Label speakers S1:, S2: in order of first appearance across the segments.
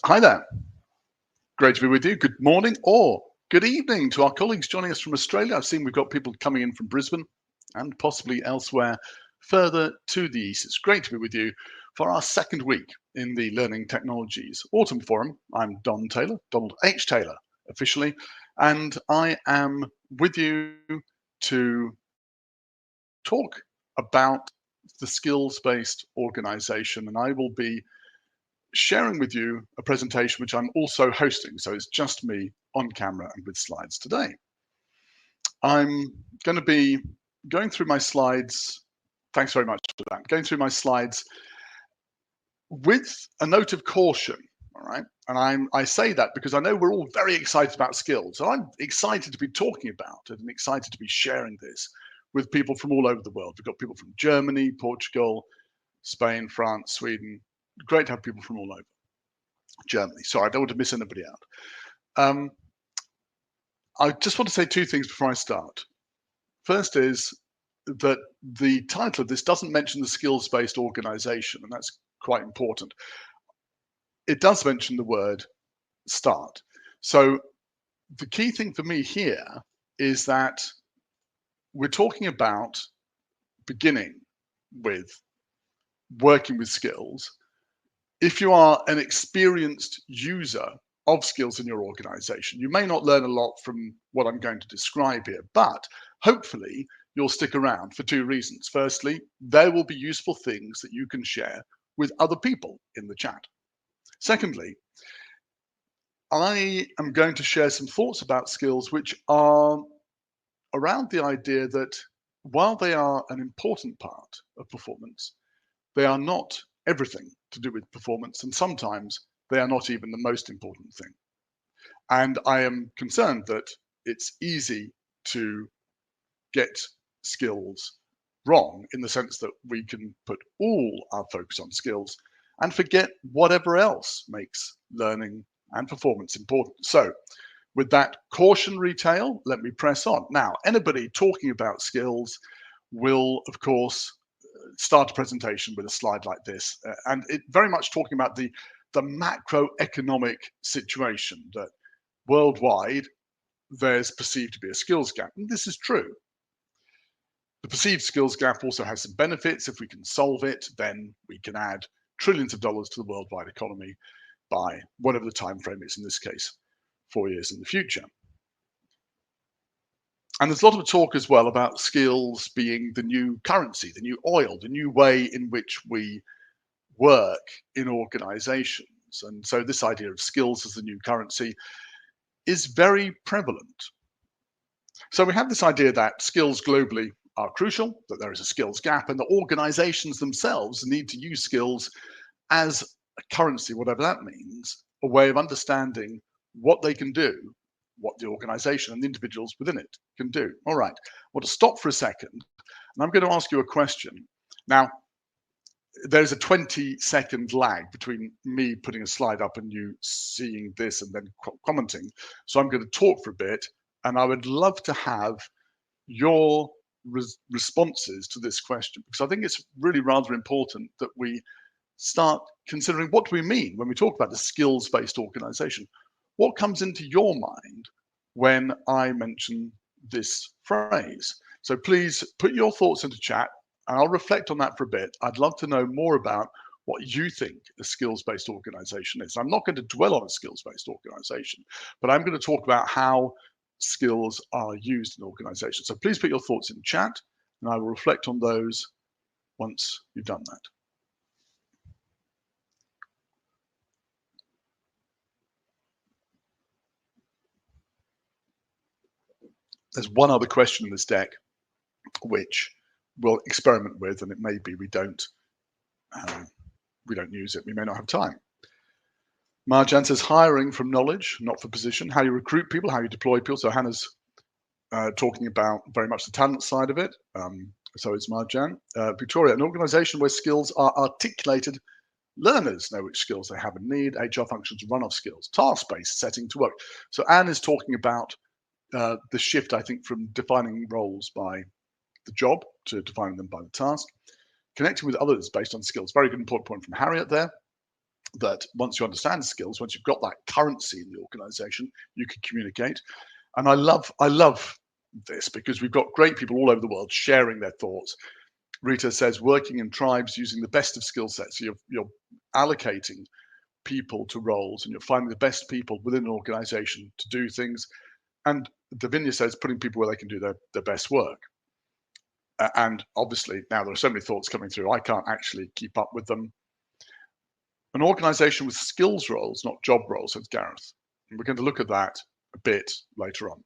S1: Hi there. Great to be with you. Good morning or good evening to our colleagues joining us from Australia. I've seen we've got people coming in from Brisbane and possibly elsewhere further to the east. It's great to be with you for our second week in the Learning Technologies Autumn Forum. I'm Don Taylor, Donald H. Taylor officially, and I am with you to talk about the skills-based organization, and I will be sharing with you a presentation which I'm also hosting. So it's just me on camera and with slides today. I'm going to be going through my slides. Thanks very much for that. Going through my slides with a note of caution. All right. And I say that because I know we're all very excited about skills. And I'm excited to be talking about it and excited to be sharing this with people from all over the world. We've got people from Germany, Portugal, Spain, France, Sweden. Great to have people from all over. Germany. Sorry, I don't want to miss anybody out. I just want to say two things before I start. First is that the title of this doesn't mention the skills-based organization, and that's quite important. It does mention the word start. So the key thing for me here is that we're talking about beginning with working with skills. If you are an experienced user of skills in your organization, you may not learn a lot from what I'm going to describe here, but hopefully you'll stick around for two reasons. Firstly, there will be useful things that you can share with other people in the chat. Secondly, I am going to share some thoughts about skills which are around the idea that while they are an important part of performance, they are not everything to do with performance, and sometimes they are not even the most important thing. And I am concerned that it's easy to get skills wrong in the sense that we can put all our focus on skills and forget whatever else makes learning and performance important. So with that cautionary tale, let me press on. Now, anybody talking about skills will, of course, start a presentation with a slide like this, and it very much talking about the macroeconomic situation that worldwide there's perceived to be a skills gap, and this is true. The perceived skills gap also has some benefits. If we can solve it, then we can add trillions of dollars to the worldwide economy by whatever the time frame is, in this case 4 years in the future. And there's a lot of talk as well about skills being the new currency, the new oil, the new way in which we work in organizations. And so this idea of skills as the new currency is very prevalent. So we have this idea that skills globally are crucial, that there is a skills gap, and the organizations themselves need to use skills as a currency, whatever that means, a way of understanding what they can do, what the organization and the individuals within it can do. All right, I want to stop for a second, and I'm going to ask you a question. Now, there's a 20-second lag between me putting a slide up and you seeing this and then commenting. So I'm going to talk for a bit, and I would love to have your responses to this question, because I think it's really rather important that we start considering what do we mean when we talk about the skills-based organization. What comes into your mind when I mention this phrase? So please put your thoughts into chat and I'll reflect on that for a bit. I'd love to know more about what you think a skills-based organization is. I'm not going to dwell on a skills-based organization, but I'm going to talk about how skills are used in organizations. So please put your thoughts in chat and I will reflect on those once you've done that. There's one other question in this deck which we'll experiment with, and it may be we don't use it. We may not have time. Marjan says hiring from knowledge, not for position. How you recruit people, how you deploy people. So Hannah's talking about very much the talent side of it. So is Marjan. Victoria, an organization where skills are articulated. Learners know which skills they have and need. HR functions run off skills. Task-based setting to work. So Anne is talking about the shift, I think, from defining roles by the job to defining them by the task. Connecting with others based on skills. Very good important point from Harriet there. that once you understand skills, once you've got that currency in the organization, you can communicate. And I love this because we've got great people all over the world sharing their thoughts. Rita says working in tribes using the best of skill sets. So you're allocating people to roles and you're finding the best people within an organization to do things. And Davinia says putting people where they can do their best work. And obviously now there are so many thoughts coming through, I can't actually keep up with them. An organization with skills roles, not job roles, says Gareth. And we're going to look at that a bit later on.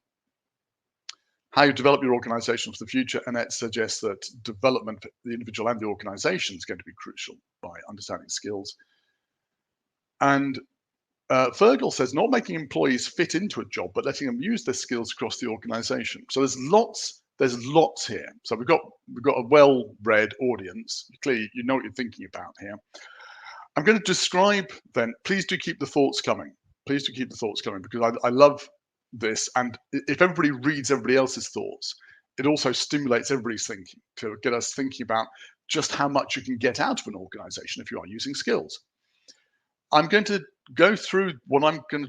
S1: How you develop your organization for the future, Annette suggests that development for the individual and the organization is going to be crucial by understanding skills. And Fergal says not making employees fit into a job, but letting them use their skills across the organization. So there's lots here. So we've got a well-read audience. Clearly, you know what you're thinking about here. I'm going to describe then, please do keep the thoughts coming. Please do keep the thoughts coming because I love this. And if everybody reads everybody else's thoughts, it also stimulates everybody's thinking to get us thinking about just how much you can get out of an organization if you are using skills. I'm going to go through what I'm going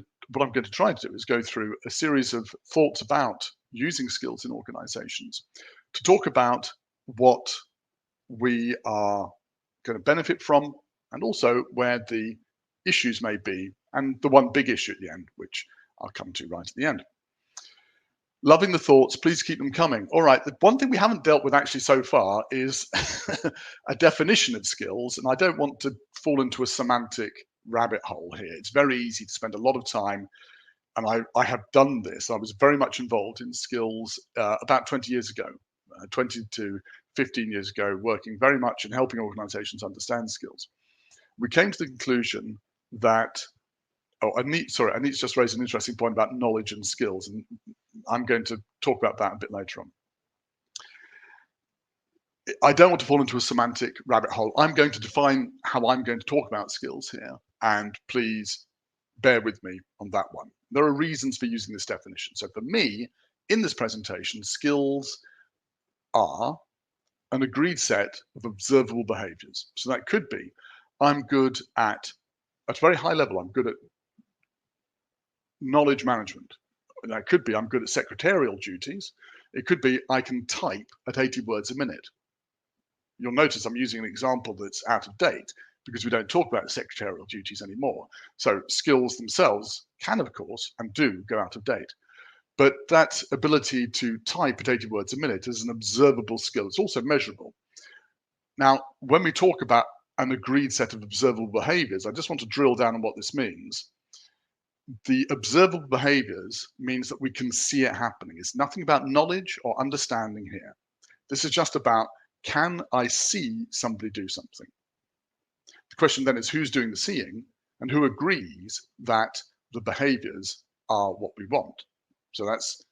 S1: to try to do is go through a series of thoughts about using skills in organizations to talk about what we are going to benefit from and also where the issues may be, and the one big issue at the end, which I'll come to right at the end. Loving the thoughts, please keep them coming. All right, the one thing we haven't dealt with actually so far is a definition of skills, and I don't want to fall into a semantic rabbit hole here. It's very easy to spend a lot of time, and I have done this. I was very much involved in skills about 20 years ago, 20 to 15 years ago, working very much in helping organizations understand skills. We came to the conclusion that, Anit's just raised an interesting point about knowledge and skills, and I'm going to talk about that a bit later on. I don't want to fall into a semantic rabbit hole. I'm going to define how I'm going to talk about skills here, and please bear with me on that one. There are reasons for using this definition. So for me, in this presentation, skills are an agreed set of observable behaviors. So that could be, I'm good at a very high level, I'm good at knowledge management. And that could be, I'm good at secretarial duties. It could be, I can type at 80 words a minute. You'll notice I'm using an example that's out of date because we don't talk about secretarial duties anymore. So skills themselves can, of course, and do go out of date. But that ability to type at 80 words a minute is an observable skill. It's also measurable. Now, when we talk about an agreed set of observable behaviors, I just want to drill down on what this means. The observable behaviors means that we can see it happening. It's nothing about knowledge or understanding here. This is just about, can I see somebody do something? The question then is who's doing the seeing and who agrees that the behaviors are what we want? So that's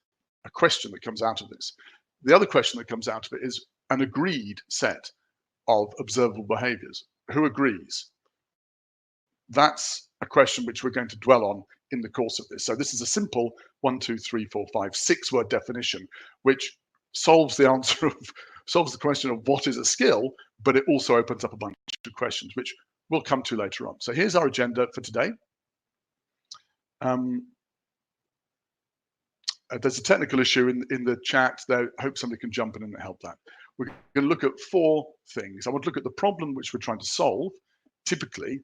S1: a question that comes out of this. The other question that comes out of it is an agreed set of observable behaviors. Who agrees? That's a question which we're going to dwell on in the course of this. So this is a simple 1, 2, 3, 4, 5, 6-word definition, which solves the answer of, solves the question of what is a skill, but it also opens up a bunch of questions, which we'll come to later on. So here's our agenda for today. There's a technical issue in the chat there. I hope somebody can jump in and help that. We're going to look at 4 things. I want to look at the problem which we're trying to solve, typically,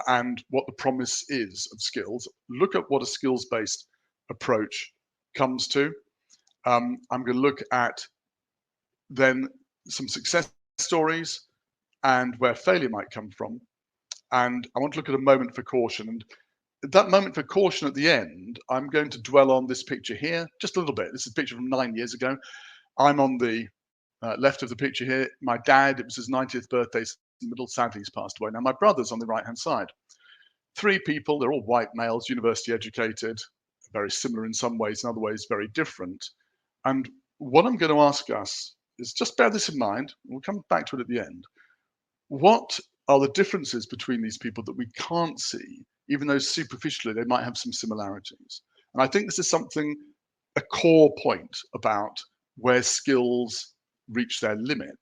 S1: and what the promise is of skills. Look at what a skills-based approach comes to. I'm going to look at then some success stories and where failure might come from. And I want to look at a moment for caution. And that moment for caution at the end, I'm going to dwell on this picture here just a little bit. This is a picture from 9 years ago. I'm on the left of the picture here. My dad, it was his 90th birthday in the middle. Sadly, he's passed away. Now my brother's on the right-hand side. 3 people, they're all white males, university educated, very similar in some ways, in other ways very different. And what I'm going to ask us is, just bear this in mind, we'll come back to it at the end. What are the differences between these people that we can't see, even though superficially they might have some similarities? And I think this is something, a core point about where skills reach their limit.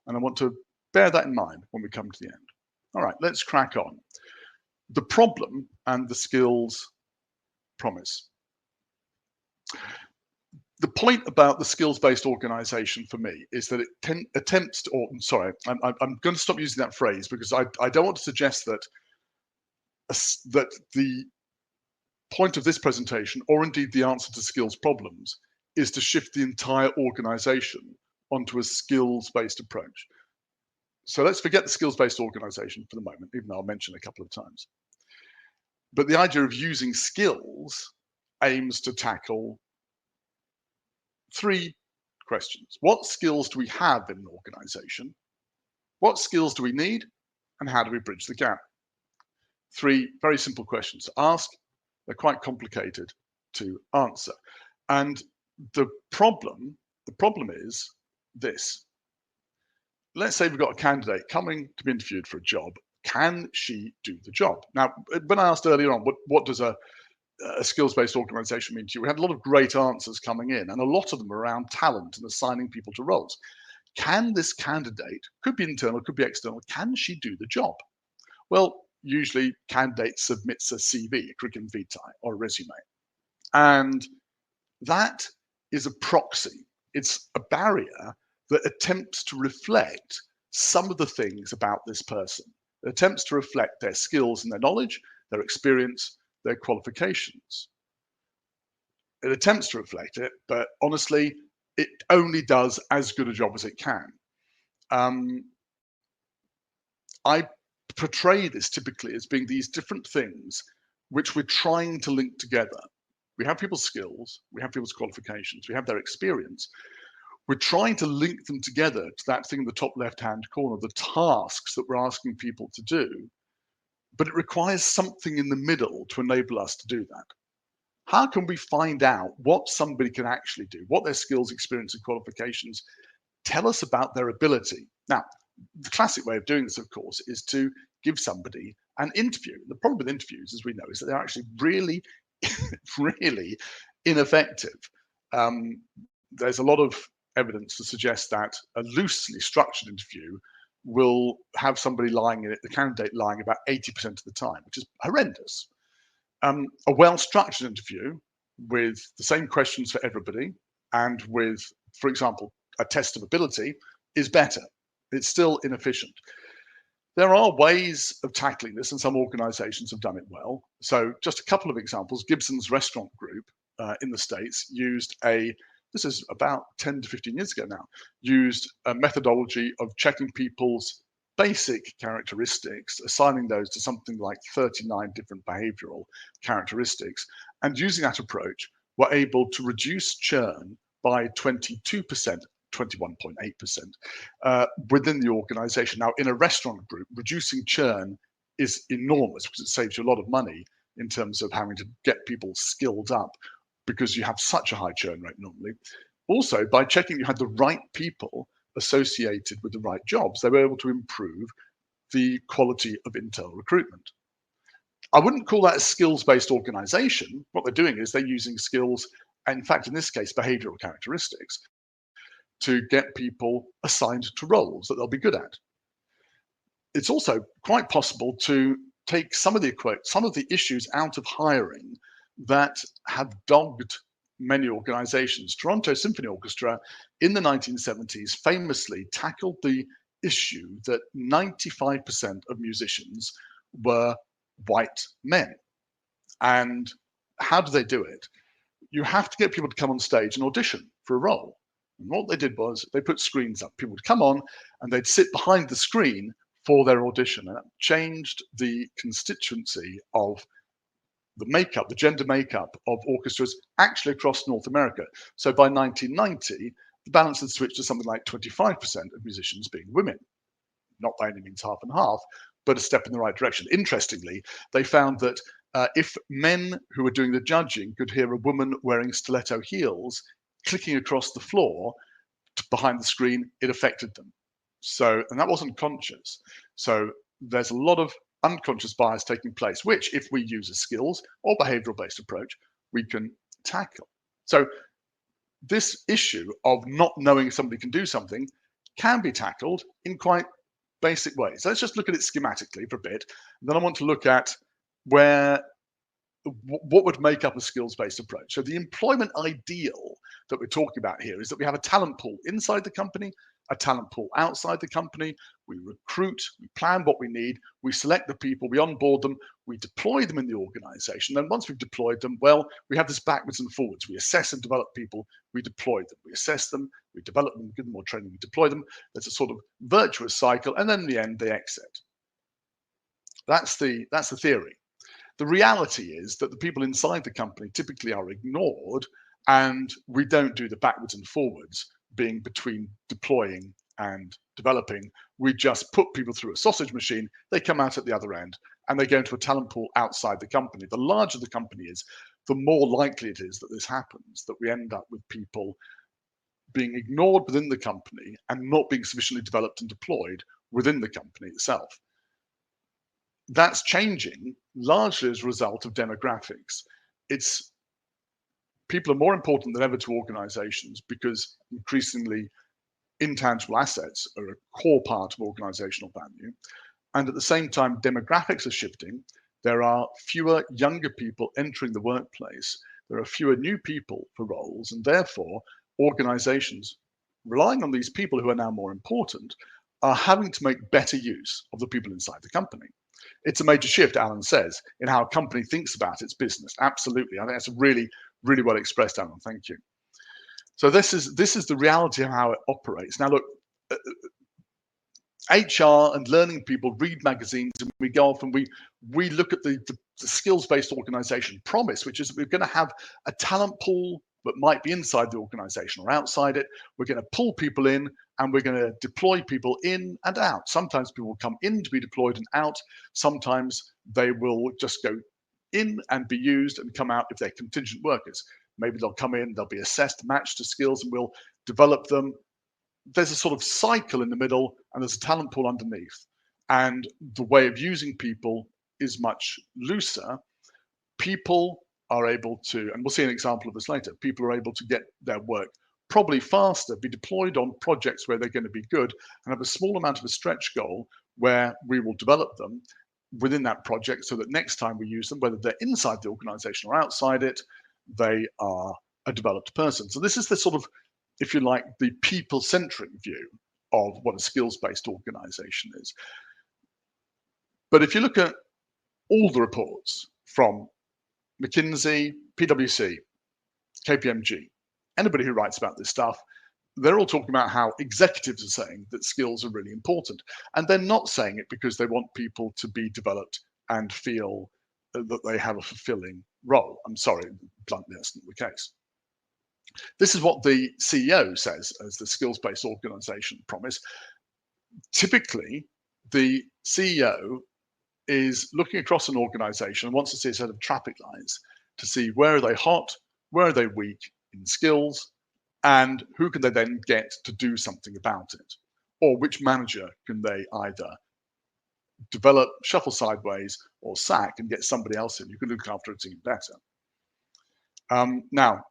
S1: And I want to bear that in mind when we come to the end. All right, let's crack on. the problem and the skills promise. The point about the skills-based organization for me is that it attempts to, or sorry, I'm going to stop using that phrase because I don't want to suggest that that the point of this presentation, or indeed the answer to skills problems, is to shift the entire organization onto a skills-based approach. So let's forget the skills-based organization for the moment, even though I'll mention it a couple of times. But the idea of using skills aims to tackle three questions. What skills do we have in an organization? What skills do we need? And how do we bridge the gap? Three very simple questions to ask. They're quite complicated to answer. And the problem is this. Let's say we've got a candidate coming to be interviewed for a job. Can she do the job? Now, when I asked earlier on, what does a skills-based organization mean to you? We had a lot of great answers coming in, and a lot of them around talent and assigning people to roles. Can this candidate, could be internal, could be external, can she do the job? Well, usually candidate submits a CV, a curriculum vitae, or a resume. And that is a proxy. It's a barrier that attempts to reflect some of the things about this person. It attempts to reflect their skills and their knowledge, their experience, their qualifications. It attempts to reflect it, but honestly, it only does as good a job as it can. I portray this typically as being these different things which we're trying to link together. We have people's skills, we have people's qualifications, we have their experience. We're trying to link them together to that thing in the top left-hand corner, the tasks that we're asking people to do, but it requires something in the middle to enable us to do that. How can we find out what somebody can actually do, what their skills, experience, and qualifications tell us about their ability? Now, the classic way of doing this, of course, is to give somebody an interview. The problem with interviews, as we know, is that they're actually really, really ineffective. There's a lot of evidence to suggest that a loosely structured interview will have somebody lying in it, the candidate lying about 80% of the time, which is horrendous. A well-structured interview with the same questions for everybody and with, for example, a test of ability is better. It's still inefficient. There are ways of tackling this, and some organizations have done it well. So just a couple of examples. Gibson's restaurant group in the States used this is about 10 to 15 years ago now, used a methodology of checking people's basic characteristics, assigning those to something like 39 different behavioral characteristics, and using that approach, were able to reduce churn by 22%, 21.8% within the organization. Now, in a restaurant group, reducing churn is enormous because it saves you a lot of money in terms of having to get people skilled up because you have such a high churn rate normally. Also, by checking you had the right people associated with the right jobs, they were able to improve the quality of internal recruitment. I wouldn't call that a skills-based organization. What they're doing is they're using skills, and in fact, in this case, behavioral characteristics, to get people assigned to roles that they'll be good at. It's also quite possible to take some of the issues out of hiring that have dogged many organizations. Toronto Symphony Orchestra in the 1970s famously tackled the issue that 95% of musicians were white men. And how do they do it? You have to get people to come on stage and audition for a role. And what they did was they put screens up. People would come on and they'd sit behind the screen for their audition. And that changed the constituency of the makeup, the gender makeup of orchestras actually across North America. So by 1990, the balance had switched to something like 25% of musicians being women. Not by any means half and half, but a step in the right direction. Interestingly, they found that if men who were doing the judging could hear a woman wearing stiletto heels clicking across the floor behind the screen, it affected them. So, and that wasn't conscious. So there's a lot of unconscious bias taking place, which if we use a skills or behavioral based approach, we can tackle. So this issue of not knowing if somebody can do something can be tackled in quite basic ways. So let's just look at it schematically for a bit. And then I want to look at where what would make up a skills-based approach? So the employment ideal that we're talking about here is that we have a talent pool inside the company, a talent pool outside the company. We recruit, we plan what we need, we select the people, we onboard them, we deploy them in the organization. Then once we've deployed them, well, we have this backwards and forwards. We assess and develop people, we deploy them. We assess them, we develop them, give them more training, we deploy them. There's a sort of virtuous cycle, and then in the end, they exit. That's the theory. The reality is that the people inside the company typically are ignored, and we don't do the backwards and forwards, being between deploying and developing. We just put people through a sausage machine, they come out at the other end, and they go into a talent pool outside the company. The larger the company is, the more likely it is that this happens, that we end up with people being ignored within the company and not being sufficiently developed and deployed within the company itself. That's changing largely as a result of demographics. It's people are more important than ever to organizations because increasingly intangible assets are a core part of organizational value. And at the same time, demographics are shifting. There are fewer younger people entering the workplace. There are fewer new people for roles, and therefore organizations relying on these people who are now more important are having to make better use of the people inside the company. It's a major shift, Alan says, in how a company thinks about its business. Absolutely. I think that's really, really well expressed, Alan. Thank you. So this is the reality of how it operates. Now, look, HR and learning people read magazines, and we go off and we look at the skills-based organization promise, which is that we're going to have a talent pool that might be inside the organization or outside it. We're going to pull people in and we're going to deploy people in and out. Sometimes people will come in to be deployed and out. Sometimes they will just go in and be used and come out if they're contingent workers. Maybe they'll come in, they'll be assessed, matched to skills, and we'll develop them. There's a sort of cycle in the middle and there's a talent pool underneath. And the way of using people is much looser. People are able to, and we'll see an example of this later, people are able to get their work probably faster, be deployed on projects where they're going to be good, and have a small amount of a stretch goal where we will develop them within that project so that next time we use them, whether they're inside the organization or outside it, they are a developed person. So this is the sort of, if you like, the people-centric view of what a skills-based organization is. But if you look at all the reports from McKinsey, PwC, KPMG, anybody who writes about this stuff, they're all talking about how executives are saying that skills are really important. And they're not saying it because they want people to be developed and feel that they have a fulfilling role. I'm sorry, bluntly, that's not the case. This is what the CEO says as the skills-based organization promise. Typically, the CEO is looking across an organization and wants to see a set of traffic lights to see where are they hot, where are they weak in skills, and who can they then get to do something about it, or which manager can they either develop, shuffle sideways, or sack and get somebody else in who can look after a team better. Now,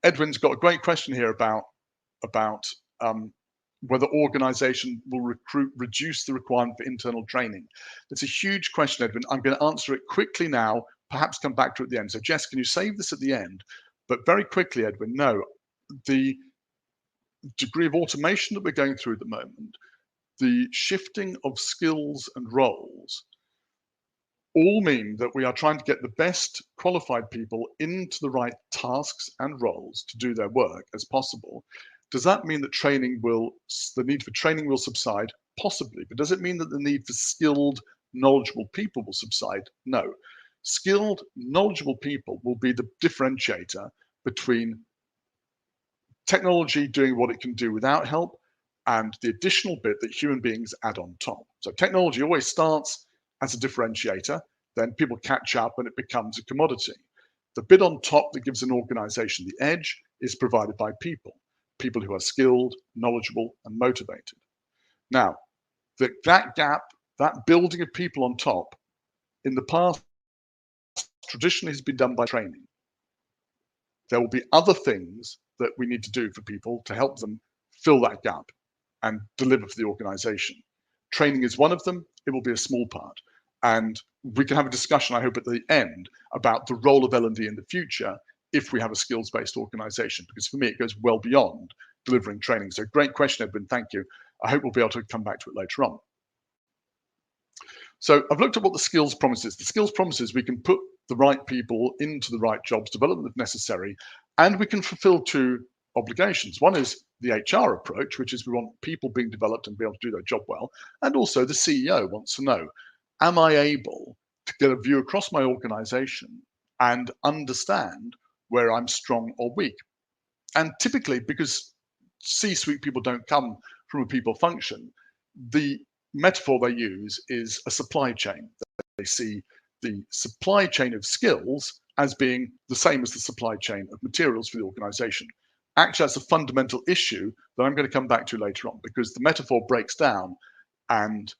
S1: Edwin's got a great question here about whether organization will reduce the requirement for internal training. It's a huge question, Edwin. I'm going to answer it quickly now, perhaps come back to it at the end. So Jess, can you save this at the end? But very quickly, Edwin, no, the degree of automation that we're going through at the moment, the shifting of skills and roles, all mean that we are trying to get the best qualified people into the right tasks and roles to do their work as possible. Does that mean that the need for training will subside? Possibly, but does it mean that the need for skilled, knowledgeable people will subside? No. Skilled, knowledgeable people will be the differentiator between technology doing what it can do without help and the additional bit that human beings add on top. So technology always starts as a differentiator, then people catch up and it becomes a commodity. The bit on top that gives an organization the edge is provided by people who are skilled, knowledgeable, and motivated. Now, that gap, that building of people on top, in the past, traditionally has been done by training. There will be other things that we need to do for people to help them fill that gap and deliver for the organization. Training is one of them. It will be a small part. And we can have a discussion, I hope, at the end about the role of L&D in the future if we have a skills-based organization, because for me, it goes well beyond delivering training. So great question, Edwin, thank you. I hope we'll be able to come back to it later on. So I've looked at what the skills promise is. The skills promise is we can put the right people into the right jobs, develop them if necessary, and we can fulfill two obligations. One is the HR approach, which is we want people being developed and be able to do their job well. And also the CEO wants to know, am I able to get a view across my organization and understand where I'm strong or weak? And typically, because C-suite people don't come from a people function, the metaphor they use is a supply chain. They see the supply chain of skills as being the same as the supply chain of materials for the organization. Actually, that's a fundamental issue that I'm going to come back to later on, because the metaphor breaks down and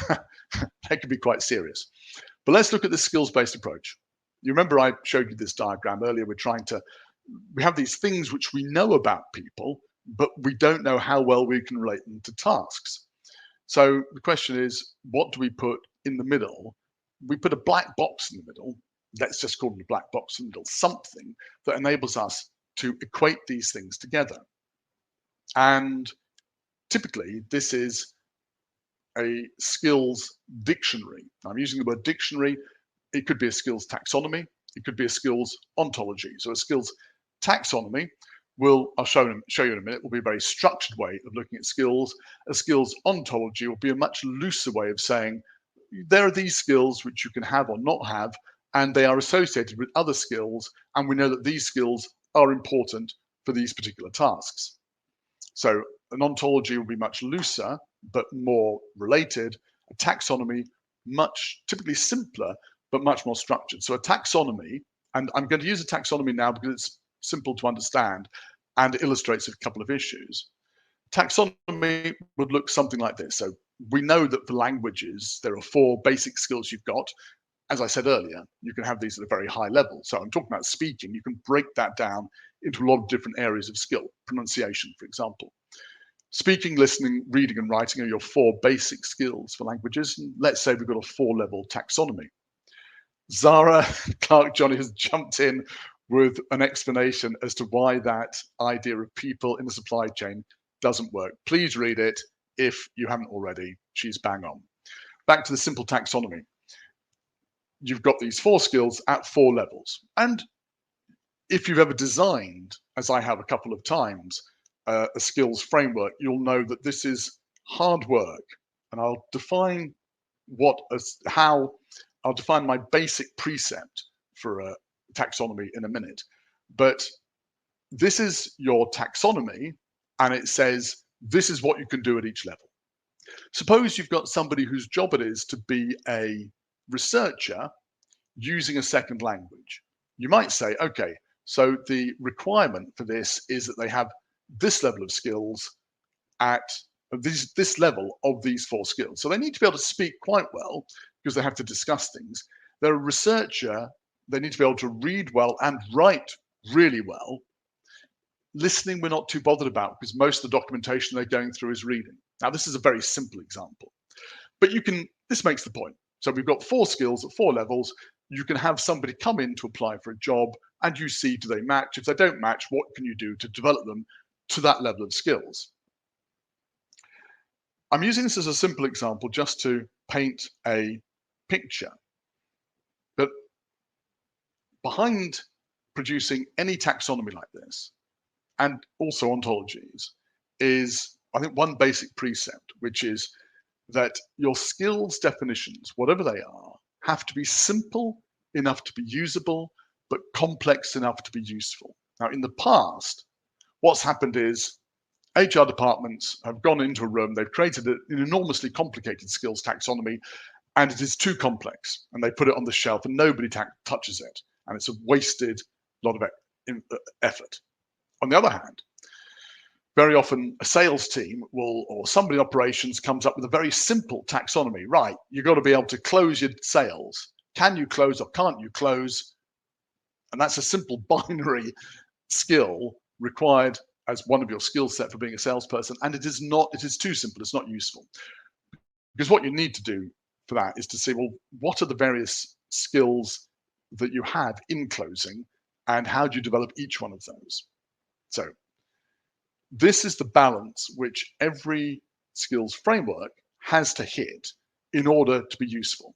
S1: that can be quite serious. But let's look at the skills-based approach. You remember I showed you this diagram earlier. We have these things which we know about people, but we don't know how well we can relate them to tasks. So the question is, what do we put in the middle? We put a black box in the middle. Let's just call it a black box in the middle, something that enables us to equate these things together. And typically, this is a skills dictionary. I'm using the word dictionary. It could be a skills taxonomy. It could be a skills ontology. So a skills taxonomy I'll show you in a minute, will be a very structured way of looking at skills. A skills ontology will be a much looser way of saying there are these skills which you can have or not have, and they are associated with other skills, and we know that these skills are important for these particular tasks. So an ontology will be much looser, but more related. A taxonomy, typically simpler, but much more structured. So a taxonomy, and I'm going to use a taxonomy now because it's simple to understand and illustrates a couple of issues. Taxonomy would look something like this. So we know that for languages, there are 4 basic skills you've got. As I said earlier, you can have these at a very high level. So I'm talking about speaking. You can break that down into a lot of different areas of skill. Pronunciation, for example. Speaking, listening, reading, and writing are your 4 basic skills for languages. And let's say we've got a 4-level taxonomy. Zara Clark-Johnny has jumped in with an explanation as to why that idea of people in the supply chain doesn't work. Please read it if you haven't already. She's bang on. Back to the simple taxonomy. You've got these 4 skills at 4 levels. And if you've ever designed, as I have a couple of times, a skills framework, you'll know that this is hard work. And I'll define I'll define my basic precept for a taxonomy in a minute. But this is your taxonomy, and it says this is what you can do at each level. Suppose you've got somebody whose job it is to be a researcher using a second language. You might say, okay, so the requirement for this is that they have this level of skills at this level of these 4 skills. So they need to be able to speak quite well because they have to discuss things. They're a researcher. They need to be able to read well and write really well. Listening, we're not too bothered about because most of the documentation they're going through is reading. Now, this is a very simple example, but this makes the point. So we've got 4 skills at 4 levels. You can have somebody come in to apply for a job and you see, do they match? If they don't match, what can you do to develop them to that level of skills? I'm using this as a simple example just to paint a picture. But behind producing any taxonomy like this, and also ontologies, is, I think, one basic precept, which is that your skills definitions, whatever they are, have to be simple enough to be usable, but complex enough to be useful. Now, in the past, what's happened is HR departments have gone into a room, they've created an enormously complicated skills taxonomy, and it is too complex, and they put it on the shelf and nobody touches it, and it's a wasted lot of effort. On the other hand, very often a sales team or somebody in operations comes up with a very simple taxonomy. Right, you've got to be able to close your sales. Can you close or can't you close? And that's a simple binary skill required as one of your skill set for being a salesperson. And it is too simple, it's not useful. Because what you need to do for that is to see, well, what are the various skills that you have in closing, and how do you develop each one of those? So this is the balance which every skills framework has to hit in order to be useful.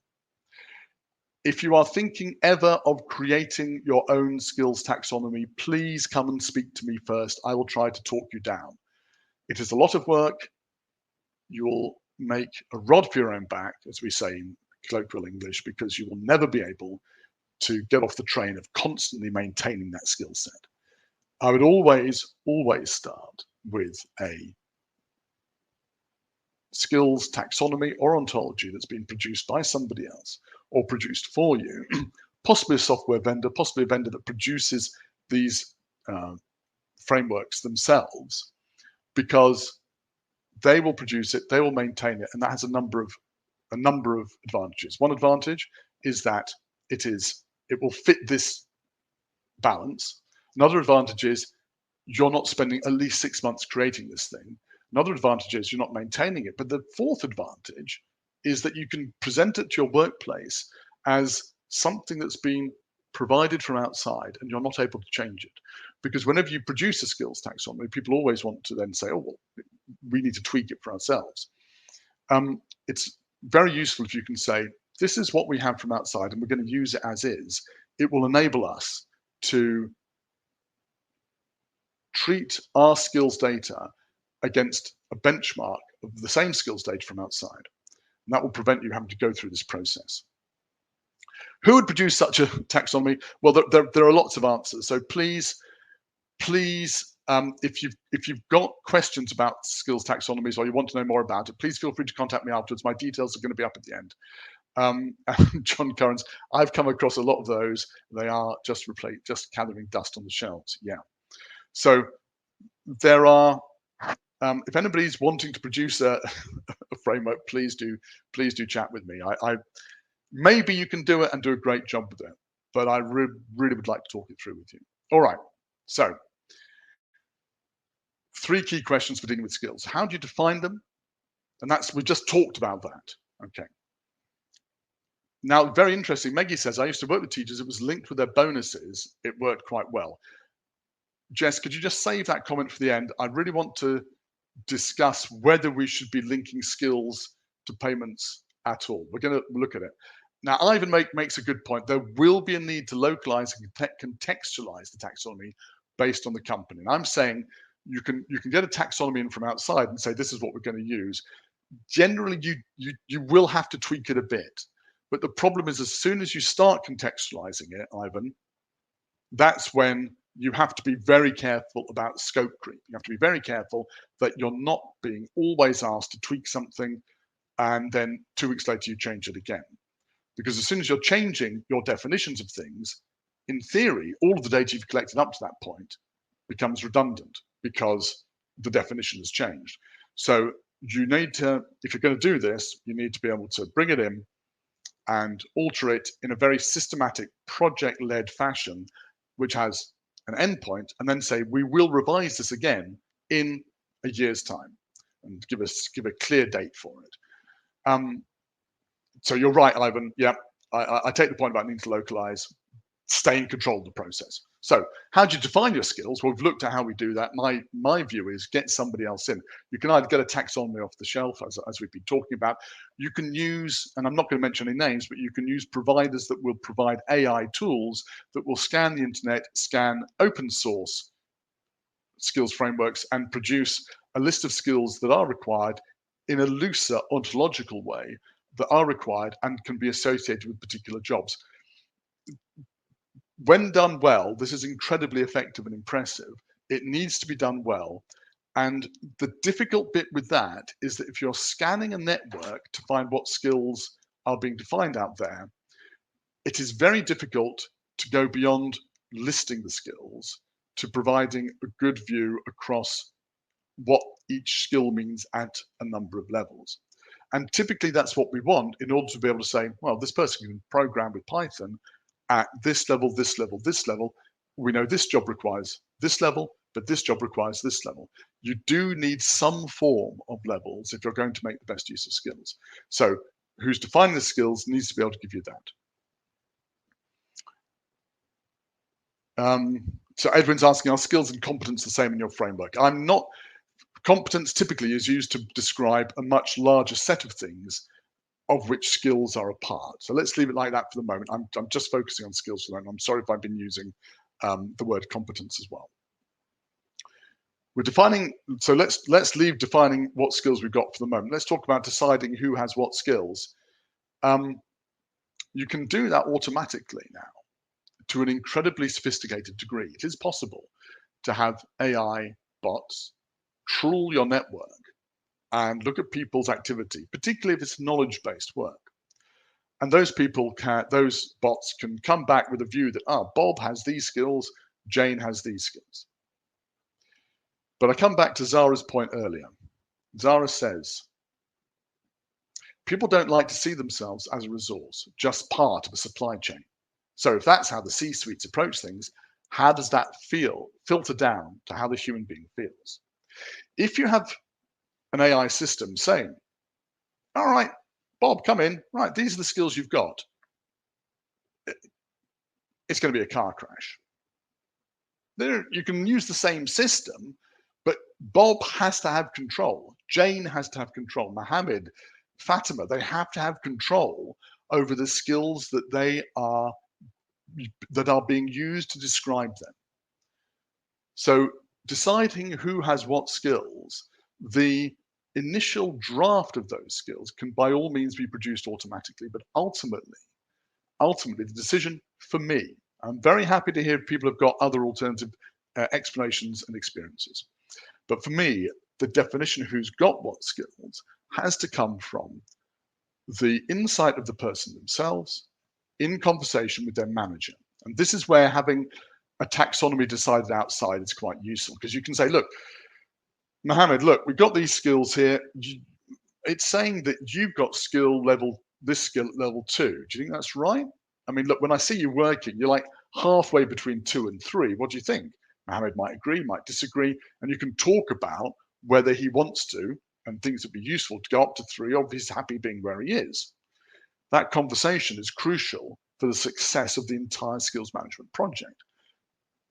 S1: If you are thinking ever of creating your own skills taxonomy, please come and speak to me first. I will try to talk you down. It is a lot of work. You will make a rod for your own back, as we say in colloquial English, because you will never be able to get off the train of constantly maintaining that skill set. I would always start with a skills taxonomy or ontology that's been produced by somebody else or produced for you, possibly a software vendor, possibly a vendor that produces these frameworks themselves, because they will produce it, they will maintain it, and that has a number of advantages. One advantage is that it will fit this balance. Another advantage is you're not spending at least 6 months creating this thing. Another advantage is you're not maintaining it. But the fourth advantage is that you can present it to your workplace as something that's been provided from outside and you're not able to change it. Because whenever you produce a skills taxonomy, people always want to then say, oh, well, we need to tweak it for ourselves. It's very useful if you can say, this is what we have from outside and we're going to use it as is. It will enable us to treat our skills data against a benchmark of the same skills data from outside. And that will prevent you having to go through this process. Who would produce such a taxonomy? Well, there are lots of answers. So please, if you've got questions about skills taxonomies or you want to know more about it, please feel free to contact me afterwards. My details are going to be up at the end. John Currens, I've come across a lot of those. They are just gathering dust on the shelves. Yeah. So there are, if anybody's wanting to produce a framework, please do chat with me. I maybe you can do it and do a great job with it, but I really would like to talk it through with you. All right. So 3 key questions for dealing with skills. How do you define them? And we just talked about that. Okay. Now, very interesting, Maggie says, I used to work with teachers, it was linked with their bonuses. It worked quite well. Jess, could you just save that comment for the end? I really want to discuss whether we should be linking skills to payments at all. We're going to look at it. Now, Ivan makes a good point. There will be a need to localize and contextualize the taxonomy based on the company. And I'm saying you can get a taxonomy in from outside and say, this is what we're going to use. Generally, you will have to tweak it a bit. But the problem is, as soon as you start contextualizing it, Ivan, that's when you have to be very careful about scope creep. You have to be very careful that you're not being always asked to tweak something and then 2 weeks later you change it again. Because as soon as you're changing your definitions of things, in theory, all of the data you've collected up to that point becomes redundant because the definition has changed. So you need to, if you're going to do this, you need to be able to bring it in and alter it in a very systematic project-led fashion, which has an endpoint, and then say, we will revise this again in a year's time and give a clear date for it. So you're right, Ivan. Yeah, I take the point about needing to localize, stay in control of the process. So how do you define your skills? Well, we've looked at how we do that. My view is get somebody else in. You can either get a taxonomy off the shelf, as we've been talking about. You can use, and I'm not going to mention any names, but you can use providers that will provide AI tools that will scan the internet, scan open source skills frameworks, and produce a list of skills that are required in a looser ontological way that are required and can be associated with particular jobs. When done well, this is incredibly effective and impressive. It needs to be done well. And the difficult bit with that is that if you're scanning a network to find what skills are being defined out there, it is very difficult to go beyond listing the skills to providing a good view across what each skill means at a number of levels. And typically that's what we want in order to be able to say, well, this person can program with Python at this level, this level, this level. We know this job requires this level, but this job requires this level. You do need some form of levels if you're going to make the best use of skills. So who's defining the skills needs to be able to give you that. So Edwin's asking, are skills and competence the same in your framework? I'm not. Competence typically is used to describe a much larger set of things of which skills are a part. So let's leave it like that for the moment. I'm just focusing on skills for the moment. I'm sorry if I've been using the word competence as well. We're defining, so let's leave defining what skills we've got for the moment. Let's talk about deciding who has what skills. You can do that automatically now to an incredibly sophisticated degree. It is possible to have AI bots trawl your network and look at people's activity, particularly if it's knowledge-based work. And those bots can come back with a view that, Bob has these skills, Jane has these skills. But I come back to Zara's point earlier. Zara says, people don't like to see themselves as a resource, just part of a supply chain. So if that's how the C-suites approach things, how does that filter down to how the human being feels? If you have an AI system saying, all right, Bob, come in, right, these are the skills you've got, it's going to be a car crash. You can use the same system, but Bob has to have control. Jane has to have control. Mohammed, Fatima, they have to have control over the skills that are being used to describe them. So deciding who has what skills, the initial draft of those skills can by all means be produced automatically, but ultimately the decision for me, I'm very happy to hear people have got other alternative explanations and experiences. But for me, the definition of who's got what skills has to come from the insight of the person themselves in conversation with their manager. And this is where having a taxonomy decided outside is quite useful, because you can say, look, Mohammed, look, we've got these skills here. It's saying that you've got this skill level 2. Do you think that's right? I mean, look, when I see you working, you're like halfway between 2 and 3. What do you think? Mohammed might agree, might disagree, and you can talk about whether he wants to and thinks it'd be useful to go up to 3, or if he's happy being where he is. That conversation is crucial for the success of the entire skills management project.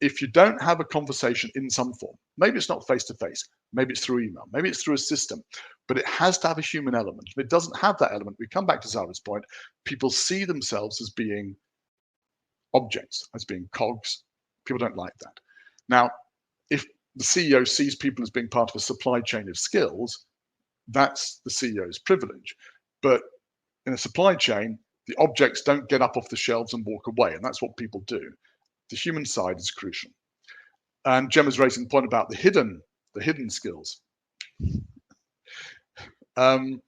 S1: If you don't have a conversation in some form, maybe it's not face-to-face, maybe it's through email, maybe it's through a system, but it has to have a human element. If it doesn't have that element, we come back to Zara's point, people see themselves as being objects, as being cogs. People don't like that. Now, if the CEO sees people as being part of a supply chain of skills, that's the CEO's privilege. But in a supply chain, the objects don't get up off the shelves and walk away, and that's what people do. The human side is crucial. And Gemma's raising the point about the hidden skills. The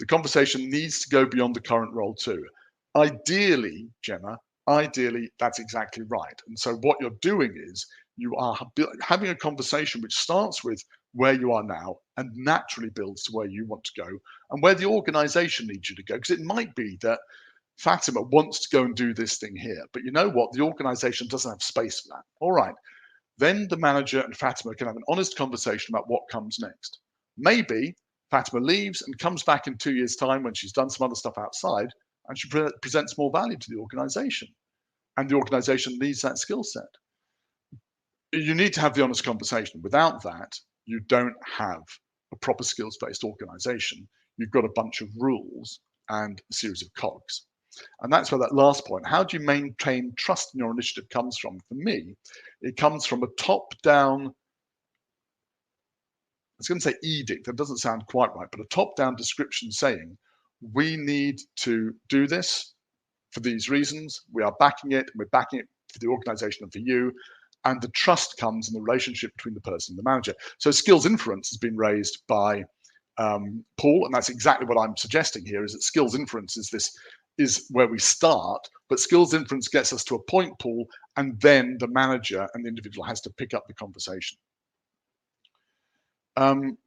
S1: conversation needs to go beyond the current role too. Ideally, Gemma, that's exactly right. And so what you're doing is you are having a conversation which starts with where you are now and naturally builds to where you want to go and where the organization needs you to go. Because it might be that Fatima wants to go and do this thing here, but you know what? The organization doesn't have space for that. All right. Then the manager and Fatima can have an honest conversation about what comes next. Maybe Fatima leaves and comes back in 2 years' time when she's done some other stuff outside and she presents more value to the organization. And the organization needs that skill set. You need to have the honest conversation. Without that, you don't have a proper skills-based organization. You've got a bunch of rules and a series of cogs. And that's where that last point, how do you maintain trust in your initiative, comes from. For me, it comes from a top-down, I was going to say edict, that doesn't sound quite right, but a top-down description saying, we need to do this for these reasons, we are backing it, we're backing it for the organization and for you, and the trust comes in the relationship between the person and the manager. So skills inference has been raised by Paul, and that's exactly what I'm suggesting here, is that skills inference is where we start, but skills inference gets us to a point, Paul, and then the manager and the individual has to pick up the conversation.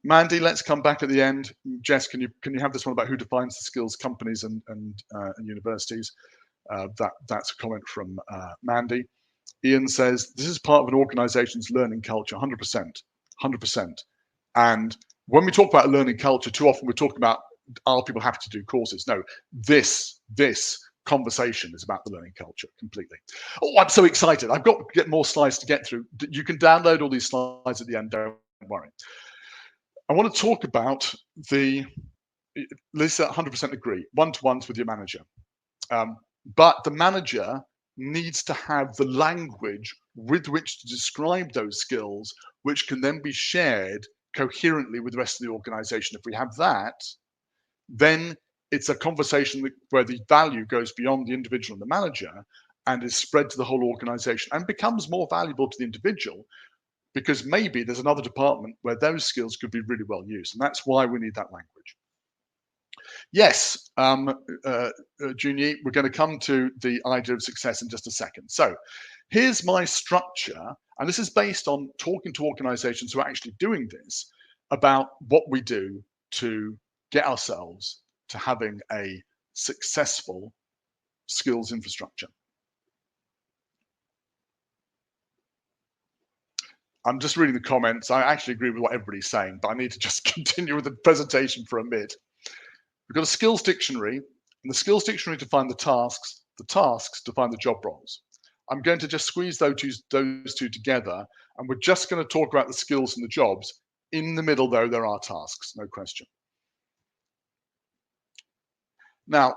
S1: Mandy, let's come back at the end. Jess, can you have this one about who defines the skills, companies and universities? That's a comment from Mandy. Ian says, this is part of an organization's learning culture, 100%. And when we talk about a learning culture, too often we're talking about are people happy to do courses? No, this conversation is about the learning culture completely. Oh, I'm so excited. I've got to get more slides to get through. You can download all these slides at the end, don't worry. I want to talk about Lisa, 100% agree, one-to-ones with your manager. But the manager needs to have the language with which to describe those skills, which can then be shared coherently with the rest of the organization. If we have that, then it's a conversation where the value goes beyond the individual and the manager and is spread to the whole organization and becomes more valuable to the individual, because maybe there's another department where those skills could be really well used. And that's why we need that language. Yes, Junie, we're going to come to the idea of success in just a second. So here's my structure, and this is based on talking to organizations who are actually doing this about what we do to get ourselves to having a successful skills infrastructure. I'm just reading the comments. I actually agree with what everybody's saying, but I need to just continue with the presentation for a bit. We've got a skills dictionary, and the skills dictionary define the tasks define the job roles. I'm going to just squeeze those two together, and we're just going to talk about the skills and the jobs. In the middle, though, there are tasks, no question. Now,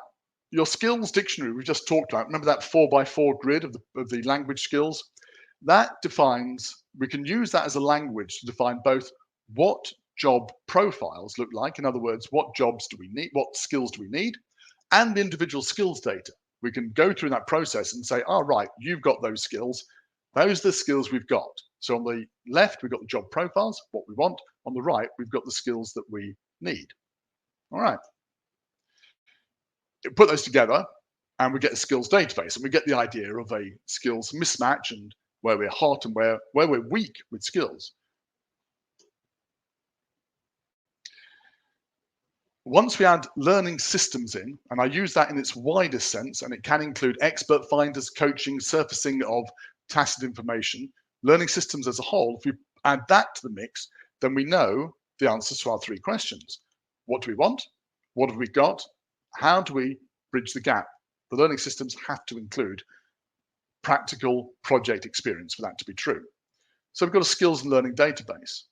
S1: your skills dictionary we just talked about, remember that 4x4 grid of the language skills? That defines, we can use that as a language to define both what job profiles look like. In other words, what jobs do we need, what skills do we need, and the individual skills data. We can go through that process and say, all right, you've got those skills. Those are the skills we've got. So on the left, we've got the job profiles, what we want. On the right, we've got the skills that we need. All right. Put those together and we get a skills database, and we get the idea of a skills mismatch and where we're hot and where we're weak with skills. Once we add learning systems in, and I use that in its widest sense, and it can include expert finders, coaching, surfacing of tacit information, learning systems as a whole, if we add that to the mix, then we know the answers to our 3 questions. What do we want? What have we got? How do we bridge the gap? The learning systems have to include practical project experience for that to be true. So we've got a skills and learning database.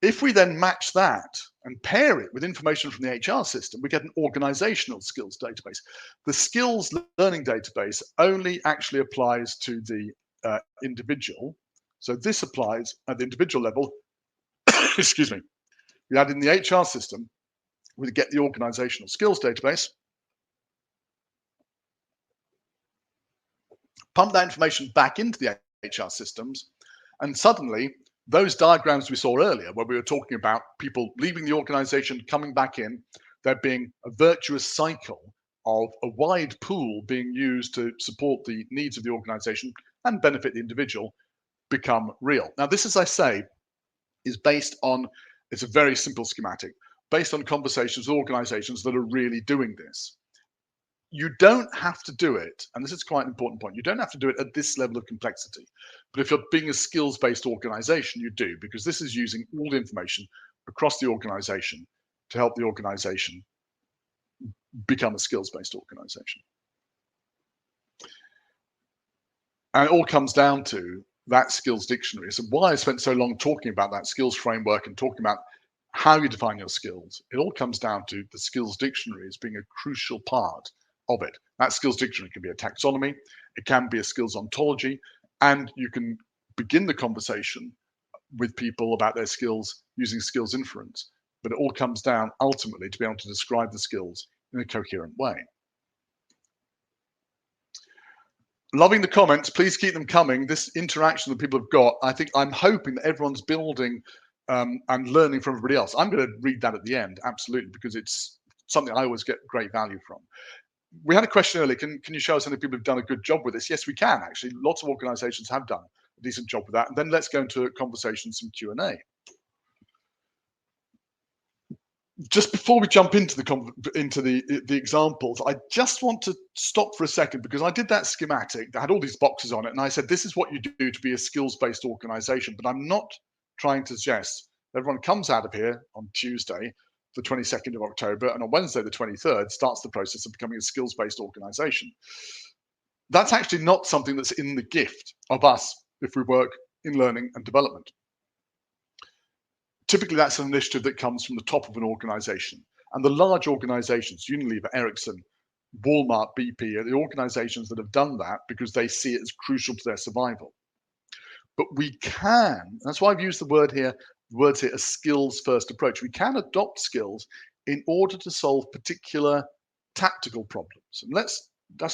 S1: If we then match that and pair it with information from the HR system, we get an organizational skills database. The skills learning database only actually applies to the individual. So this applies at the individual level. Excuse me. We add in the HR system, we get the organizational skills database, pump that information back into the HR systems, and suddenly those diagrams we saw earlier, where we were talking about people leaving the organization, coming back in, there being a virtuous cycle of a wide pool being used to support the needs of the organization and benefit the individual, become real. Now, this, as I say, is based on, it's a very simple schematic, based on conversations with organizations that are really doing this. You don't have to do it, and this is quite an important point, you don't have to do it at this level of complexity. But if you're being a skills-based organization, you do, because this is using all the information across the organization to help the organization become a skills-based organization. And it all comes down to that skills dictionary. So why I spent so long talking about that skills framework and talking about how you define your skills, it all comes down to the skills dictionary as being a crucial part of it. That skills dictionary can be a taxonomy, it can be a skills ontology, and you can begin the conversation with people about their skills using skills inference. But it all comes down ultimately to be able to describe the skills in a coherent way. Loving the comments, please keep them coming. This interaction that people have got, I'm hoping that everyone's building and learning from everybody else. I'm going to read that at the end, absolutely, because it's something I always get great value from. We had a question earlier, can you show us any people who've done a good job with this? Yes, we can, actually. Lots of organizations have done a decent job with that. And then let's go into a conversation, some Q&A. Just before we jump into the examples, I just want to stop for a second, because I did that schematic that had all these boxes on it, and I said, this is what you do to be a skills-based organization. But I'm not trying to suggest that everyone comes out of here on Tuesday the 22nd of October, and on Wednesday, the 23rd, starts the process of becoming a skills-based organization. That's actually not something that's in the gift of us if we work in learning and development. Typically, that's an initiative that comes from the top of an organization. And the large organizations, Unilever, Ericsson, Walmart, BP, are the organizations that have done that because they see it as crucial to their survival. But we can, that's why I've used the words here, a skills-first approach. We can adopt skills in order to solve particular tactical problems. And let's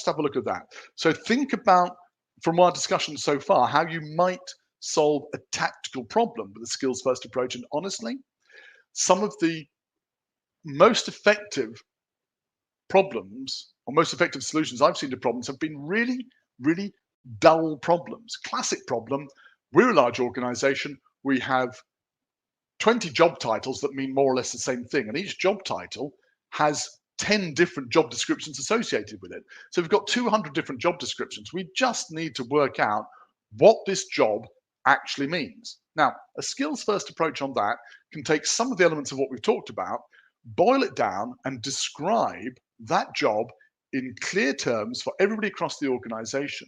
S1: have a look at that. So think about, from our discussion so far, how you might solve a tactical problem with a skills-first approach. And honestly, some of the most effective problems or most effective solutions I've seen to problems have been really, really dull problems. Classic problem, we're a large organization, we have 20 job titles that mean more or less the same thing, and each job title has 10 different job descriptions associated with it. So we've got 200 different job descriptions. We just need to work out what this job actually means. Now, a skills-first approach on that can take some of the elements of what we've talked about, boil it down, and describe that job in clear terms for everybody across the organization,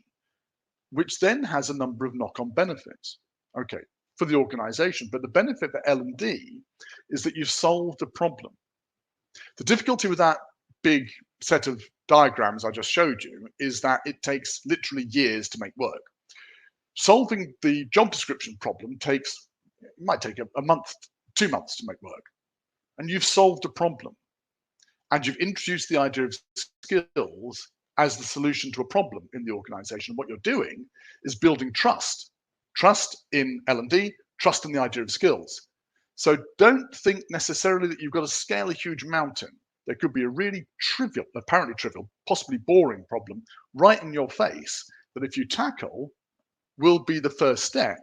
S1: which then has a number of knock-on benefits, okay, for the organization. But the benefit for L&D is that you've solved a problem. The difficulty with that big set of diagrams I just showed you is that it takes literally years to make work. Solving the job description problem might take a month, 2 months to make work. And you've solved a problem. And you've introduced the idea of skills as the solution to a problem in the organization. What you're doing is building trust in L&D, trust in the idea of skills. So don't think necessarily that you've got to scale a huge mountain. There could be a really trivial, apparently trivial, possibly boring problem right in your face that if you tackle will be the first step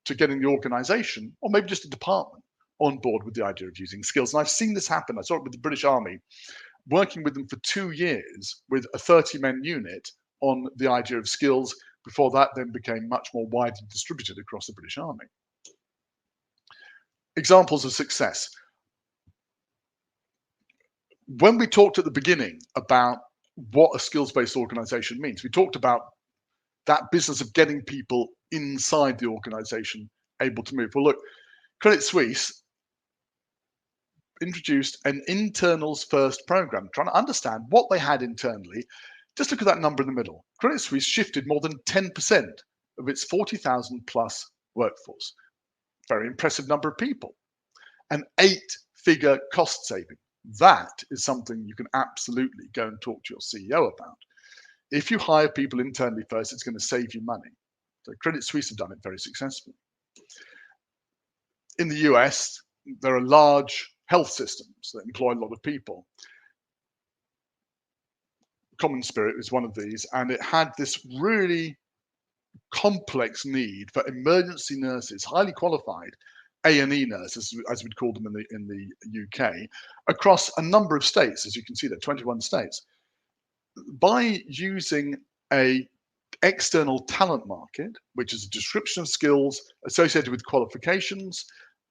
S1: to getting the organization, or maybe just a department, on board with the idea of using skills. And I've seen this happen. I saw it with the British Army, working with them for 2 years with a 30-man unit on the idea of skills. Before that then became much more widely distributed across the British Army. Examples of success. When we talked at the beginning about what a skills-based organization means, we talked about that business of getting people inside the organization able to move. Well, look, Credit Suisse introduced an internals first program, trying to understand what they had internally. Just look at that number in the middle. Credit Suisse shifted more than 10% of its 40,000 plus workforce. Very impressive number of people. An 8-figure cost saving. That is something you can absolutely go and talk to your CEO about. If you hire people internally first, it's going to save you money. So Credit Suisse have done it very successfully. In the US, there are large health systems that employ a lot of people. Common Spirit is one of these, and it had this really complex need for emergency nurses, highly qualified A&E nurses, as we'd call them in the UK, across a number of states. As you can see, there are 21 states. By using a external talent market, which is a description of skills associated with qualifications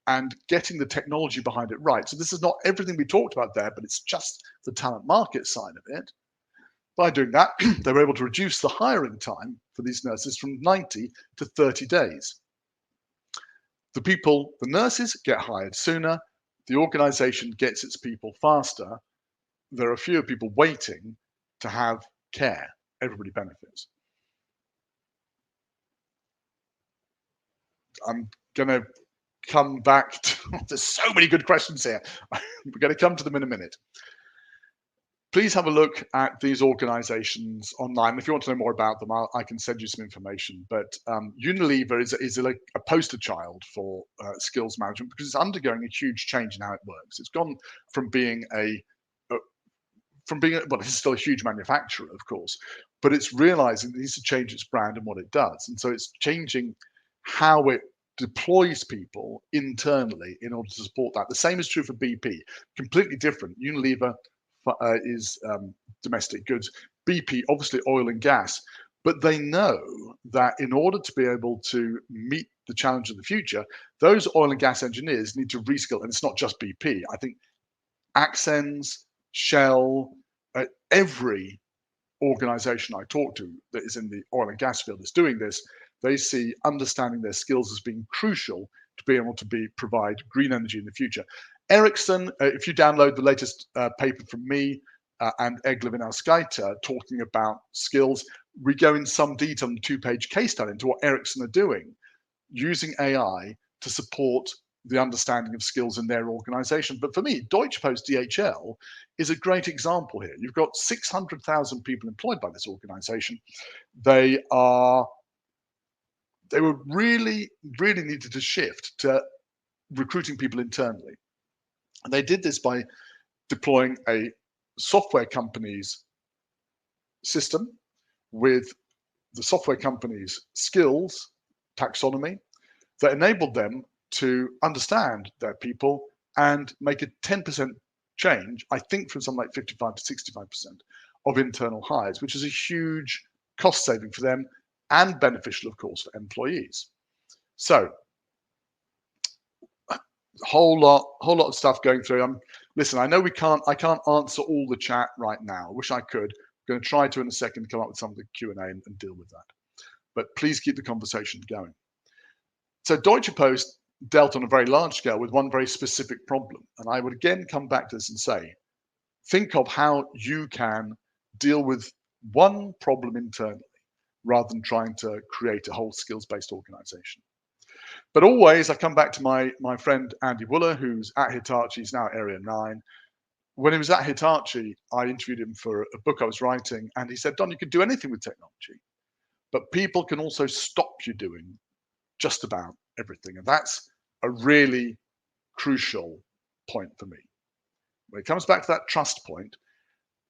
S1: and getting the technology behind it right. So this is not everything we talked about there, but it's just the talent market side of it. By doing that, they were able to reduce the hiring time for these nurses from 90 to 30 days. The nurses get hired sooner, the organization gets its people faster, there are fewer people waiting to have care, everybody benefits. I'm gonna come back to, there's so many good questions here. We're gonna come to them in a minute. Please have a look at these organizations online. If you want to know more about them, I can send you some information. But Unilever is a poster child for skills management because it's undergoing a huge change in how it works. It's gone from being well, it's still a huge manufacturer, of course, but it's realizing it needs to change its brand and what it does. And so it's changing how it deploys people internally in order to support that. The same is true for BP, completely different. Unilever is domestic goods, BP obviously oil and gas, but they know that in order to be able to meet the challenge of the future, those oil and gas engineers need to reskill. And it's not just BP. I think Accents, Shell, every organization I talk to that is in the oil and gas field is doing this. They see understanding their skills as being crucial to be able to provide green energy in the future. Ericsson, if you download the latest paper from me and Egil Vinauskaita talking about skills, we go in some detail on the 2-page case study into what Ericsson are doing using AI to support the understanding of skills in their organization. But for me, Deutsche Post DHL is a great example here. You've got 600,000 people employed by this organization. They were really needed to shift to recruiting people internally. And they did this by deploying a software company's system with the software company's skills taxonomy that enabled them to understand their people and make a 10% change, I think from something like 55 to 65% of internal hires, which is a huge cost saving for them and beneficial, of course, for employees. So whole lot of stuff going through. Listen, I know I can't answer all the chat right now. I wish I could. I'm going to try to in a second come up with some of the Q&A and deal with that. But please keep the conversation going. So Deutsche Post dealt on a very large scale with one very specific problem. And I would again come back to this and say, think of how you can deal with one problem internally rather than trying to create a whole skills-based organization. But always, I come back to my friend Andy Wooler, who's at Hitachi, he's now at Area 9. When he was at Hitachi, I interviewed him for a book I was writing, and he said, Don, you can do anything with technology, but people can also stop you doing just about everything. And that's a really crucial point for me. When it comes back to that trust point,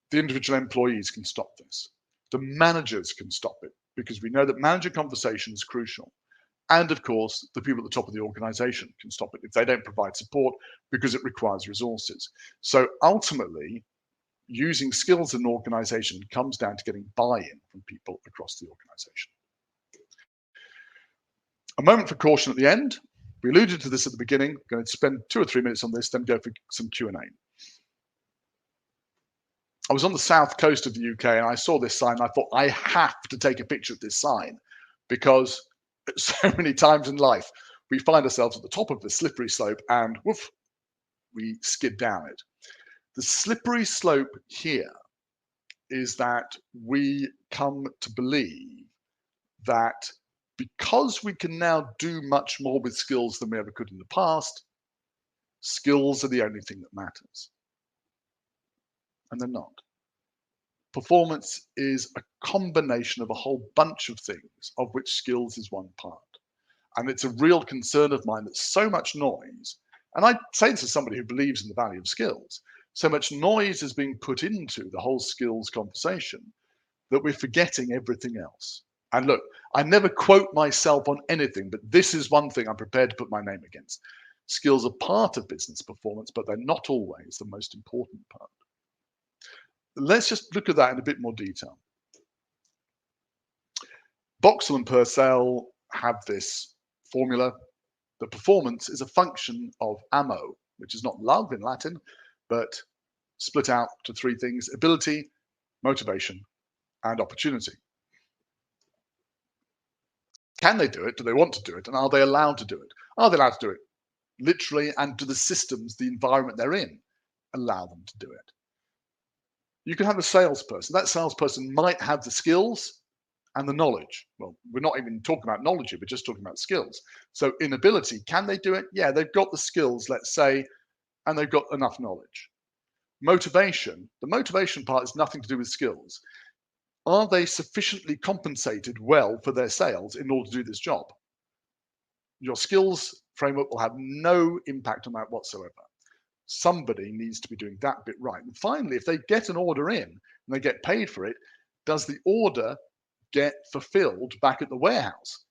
S1: the individual employees can stop this. The managers can stop it because we know that manager conversation is crucial. And of course, the people at the top of the organization can stop it if they don't provide support because it requires resources. So ultimately, using skills in an organization comes down to getting buy-in from people across the organization. A moment for caution at the end. We alluded to this at the beginning. I'm going to spend 2 or 3 minutes on this, then go for some Q&A. I was on the south coast of the UK and I saw this sign. I thought, I have to take a picture of this sign because so many times in life, we find ourselves at the top of the slippery slope and woof, we skid down it. The slippery slope here is that we come to believe that because we can now do much more with skills than we ever could in the past, skills are the only thing that matters. And they're not. Performance is a combination of a whole bunch of things, of which skills is one part. And it's a real concern of mine that so much noise, and I say this as somebody who believes in the value of skills, so much noise is being put into the whole skills conversation that we're forgetting everything else. And look, I never quote myself on anything, but this is one thing I'm prepared to put my name against. Skills are part of business performance, but they're not always the most important part. Let's just look at that in a bit more detail. Boxall and Purcell have this formula that performance is a function of ammo, which is not love in Latin, but split out to 3 things: ability, motivation, and opportunity. Can they do it? Do they want to do it? And are they allowed to do it? Are they allowed to do it literally? And do the systems, the environment they're in, allow them to do it? You can have a salesperson. That salesperson might have the skills and the knowledge. Well, we're not even talking about knowledge here, we're just talking about skills. So in ability, can they do it? Yeah, they've got the skills, let's say, and they've got enough knowledge. Motivation, the motivation part is nothing to do with skills. Are they sufficiently compensated well for their sales in order to do this job? Your skills framework will have no impact on that whatsoever. Somebody needs to be doing that bit right. And finally, if they get an order in and they get paid for it, does the order get fulfilled back at the warehouse?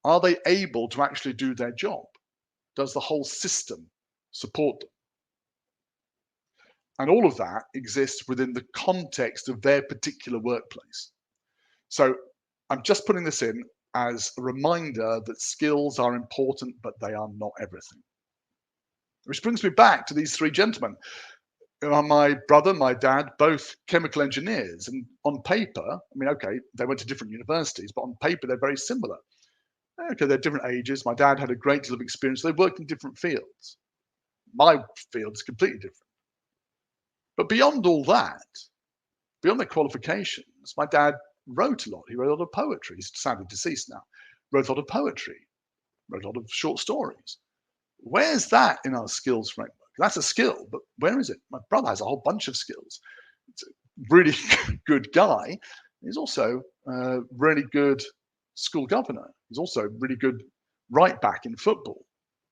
S1: Are they able to actually do their job? Does the whole system support them? And all of that exists within the context of their particular workplace. So I'm just putting this in as a reminder that skills are important, but they are not everything. Which brings me back to these three gentlemen. My brother, my dad, both chemical engineers, and on paper, I mean, okay, they went to different universities, but on paper, they're very similar. Okay, they're different ages. My dad had a great deal of experience. They worked in different fields. My field is completely different. But beyond all that, beyond their qualifications, my dad wrote a lot. He wrote a lot of poetry. He's sadly deceased now. Wrote a lot of poetry, wrote a lot of short stories. Where's that in our skills framework? That's a skill, but where is it? My brother has a whole bunch of skills. He's a really good guy. He's also a really good school governor. He's also a really good right back in football.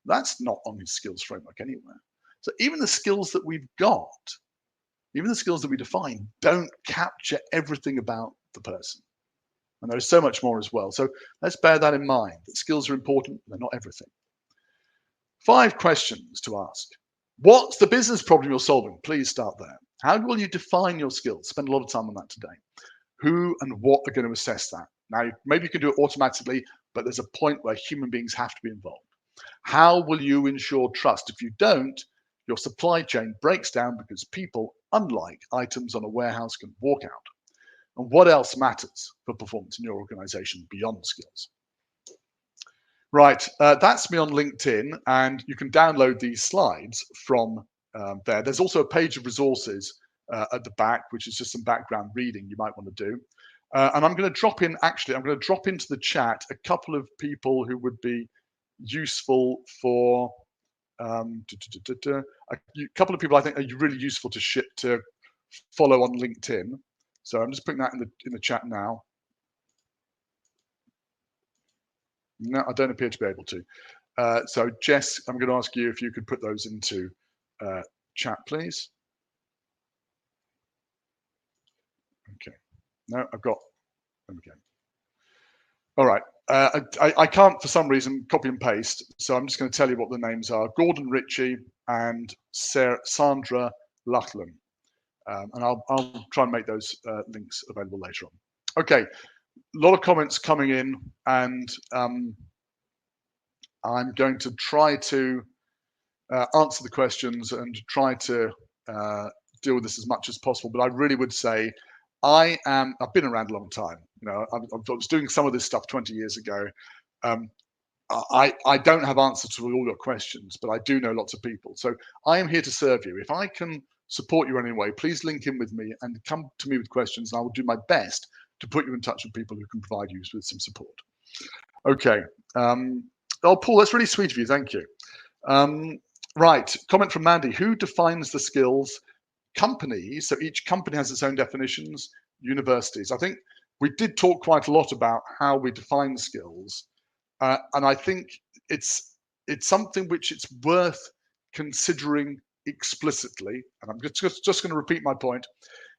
S1: That's not on his skills framework anywhere. So even the skills that we've got, even the skills that we define, don't capture everything about the person. And there's so much more as well. So let's bear that in mind, that skills are important, they're not everything. 5 questions to ask. What's the business problem you're solving? Please start there. How will you define your skills? Spend a lot of time on that today. Who and what are going to assess that? Now, maybe you can do it automatically, but there's a point where human beings have to be involved. How will you ensure trust? If you don't, your supply chain breaks down because people, unlike items on a warehouse, can walk out. And what else matters for performance in your organization beyond skills? Right, that's me on LinkedIn, and you can download these slides from there. There's also a page of resources at the back, which is just some background reading you might want to do. And I'm going to drop in, actually, I'm going to drop into the chat a couple of people who would be useful for, a couple of people I think are really useful to follow on LinkedIn. So I'm just putting that in the chat now. No, I don't appear to be able to. So Jess, I'm going to ask you if you could put those into chat, please. Okay. No, I've got them again. All right. I can't, for some reason, copy and paste. So I'm just going to tell you what the names are. Gordon Ritchie and Sandra Lutlin. And I'll try and make those links available later on. Okay. A lot of comments coming in, and I'm going to try to answer the questions and try to deal with this as much as possible. But I really would say I've been around a long time. You know, I was doing some of this stuff 20 years ago. I don't have answers to all your questions, but I do know lots of people. So I am here to serve you. If I can support you in any way, please link in with me and come to me with questions, and I will do my best to put you in touch with people who can provide you with some support. Okay. Oh, Paul, that's really sweet of you. Thank you. Right. Comment from Mandy. Who defines the skills? Companies. So each company has its own definitions. Universities. I think we did talk quite a lot about how we define skills. And I think it's something which it's worth considering explicitly. And I'm just going to repeat my point.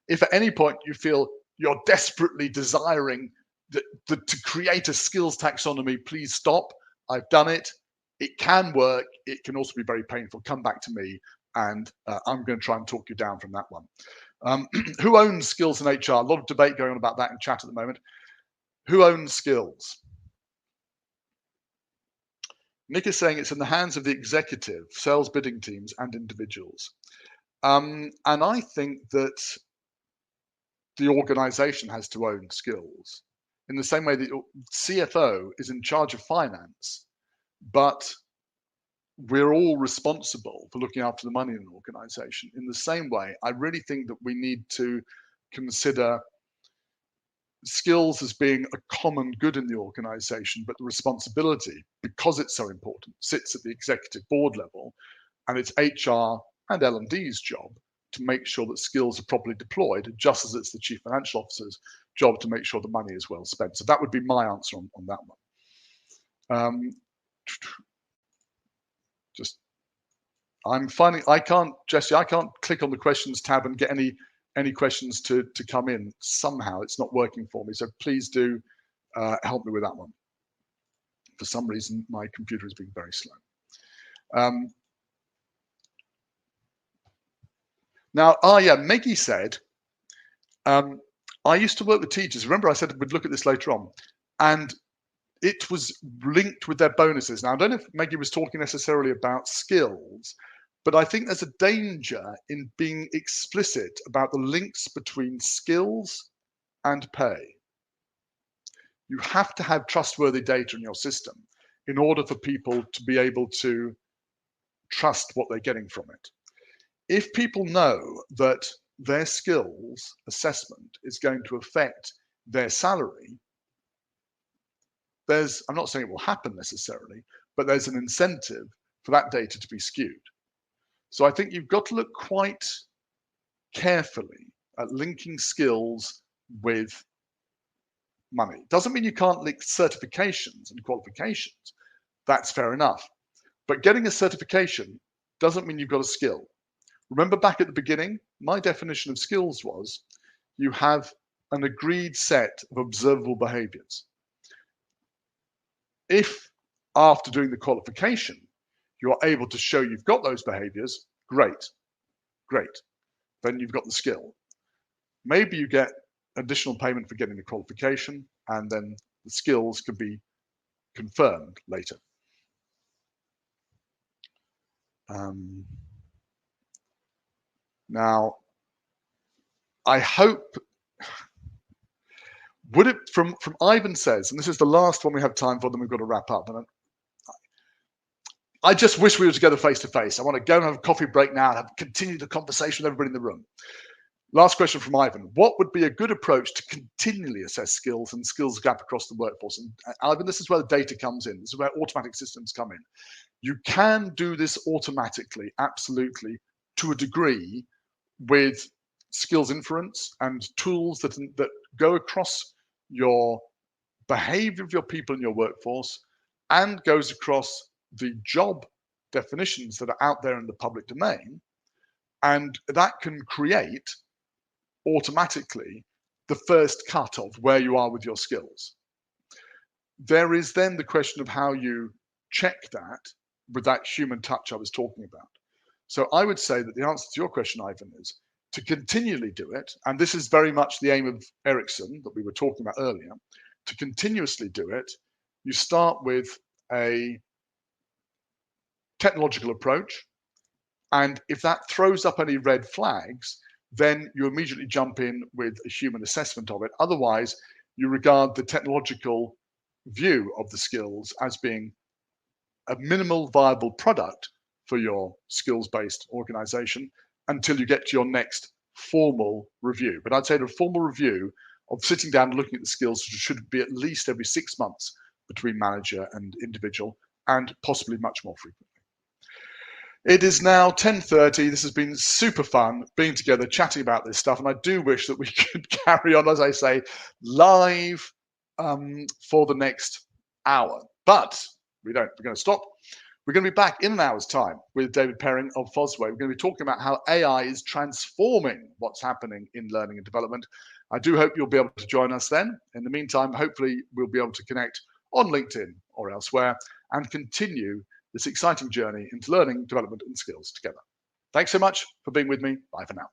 S1: If at any point you feel you're desperately desiring to create a skills taxonomy, please stop. I've done it. It can work. It can also be very painful. Come back to me, and I'm going to try and talk you down from that one. Who owns skills in HR? A lot of debate going on about that in chat at the moment. Who owns skills? Nick is saying it's in the hands of the executive, sales bidding teams, and individuals. And I think that the organization has to own skills in the same way that CFO is in charge of finance, but we're all responsible for looking after the money in an organization. In the same way, I really think that we need to consider skills as being a common good in the organization, but the responsibility, because it's so important, sits at the executive board level, and it's HR and L&D's job to make sure that skills are properly deployed, just as it's the chief financial officer's job to make sure the money is well spent. So that would be my answer on that one. I'm finding Jesse, I can't click on the questions tab and get any questions to come in. Somehow it's not working for me. So please do help me with that one. For some reason, my computer is being very slow. Now, Meggie said, I used to work with teachers. Remember I said we'd look at this later on, and it was linked with their bonuses. Now, I don't know if Meggie was talking necessarily about skills, But I think there's a danger in being explicit about the links between skills and pay. You have to have trustworthy data in your system in order for people to be able to trust what they're getting from it. If people know that their skills assessment is going to affect their salary, I'm not saying it will happen necessarily, but there's an incentive for that data to be skewed. So I think you've got to look quite carefully at linking skills with money. Doesn't mean you can't link certifications and qualifications. That's fair enough. But getting a certification doesn't mean you've got a skill. Remember back at the beginning, my definition of skills was you have an agreed set of observable behaviors. If after doing the qualification, you're able to show you've got those behaviors, great. Then you've got the skill. Maybe you get additional payment for getting the qualification, and then the skills can be confirmed later. Now, I hope, would it, from Ivan says, and this is the last one we have time for, then we've got to wrap up. And I just wish we were together face to face. I want to go and have a coffee break now and continue the conversation with everybody in the room. Last question from Ivan. What would be a good approach to continually assess skills and skills gap across the workforce? And Ivan, this is where the data comes in. This is where automatic systems come in. You can do this automatically, absolutely, to a degree, with skills inference and tools that go across your behavior of your people in your workforce and goes across the job definitions that are out there in the public domain. And that can create automatically the first cut of where you are with your skills. There is then the question of how you check that with that human touch I was talking about. So I would say that the answer to your question, Ivan, is to continually do it. And this is very much the aim of Ericsson that we were talking about earlier. To continuously do it, you start with a technological approach. And if that throws up any red flags, then you immediately jump in with a human assessment of it. Otherwise, you regard the technological view of the skills as being a minimal viable product for your skills-based organization until you get to your next formal review. But I'd say the formal review of sitting down and looking at the skills should be at least every 6 months between manager and individual, and possibly much more frequently. It is now 10:30. This has been super fun being together, chatting about this stuff. And I do wish that we could carry on, as I say, live for the next hour. But we don't. We're going to stop. We're going to be back in an hour's time with David Perring of Fosway. We're going to be talking about how AI is transforming what's happening in learning and development. I do hope you'll be able to join us then. In the meantime, hopefully we'll be able to connect on LinkedIn or elsewhere and continue this exciting journey into learning, development, and skills together. Thanks so much for being with me. Bye for now.